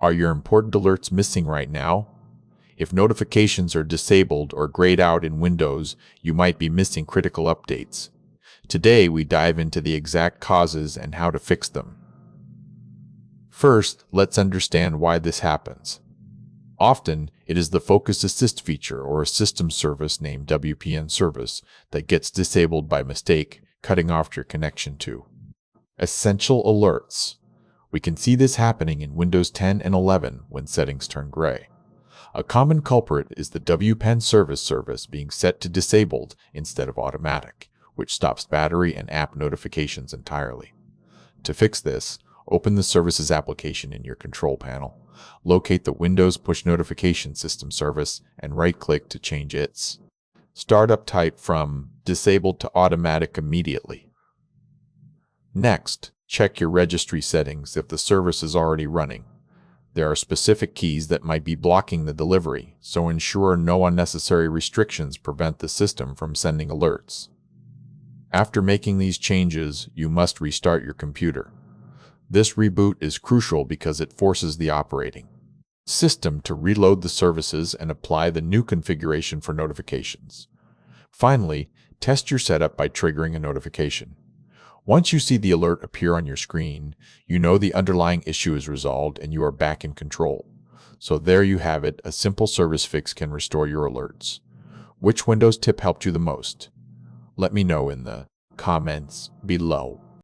Are your important alerts missing right now? If notifications are disabled or grayed out in Windows, you might be missing critical updates. Today, we dive into the exact causes and how to fix them. First, let's understand why this happens. Often, it is the Focus Assist feature or a system service named WPN service that gets disabled by mistake, cutting off your connection to Essential Alerts. We can see this happening in Windows 10 and 11 when settings turn gray. A common culprit is the WPN service being set to disabled instead of automatic, which stops battery and app notifications entirely. To fix this, open the Services application in your control panel, locate the Windows Push Notification System service, and right-click to change its startup type from Disabled to Automatic immediately. Next, check your registry settings if the service is already running. There are specific keys that might be blocking the delivery, so ensure no unnecessary restrictions prevent the system from sending alerts. After making these changes, you must restart your computer. This reboot is crucial because it forces the operating system to reload the services and apply the new configuration for notifications. Finally, test your setup by triggering a notification. Once you see the alert appear on your screen, you know the underlying issue is resolved and you are back in control. So there you have it, a simple service fix can restore your alerts. Which Windows tip helped you the most? Let me know in the comments below.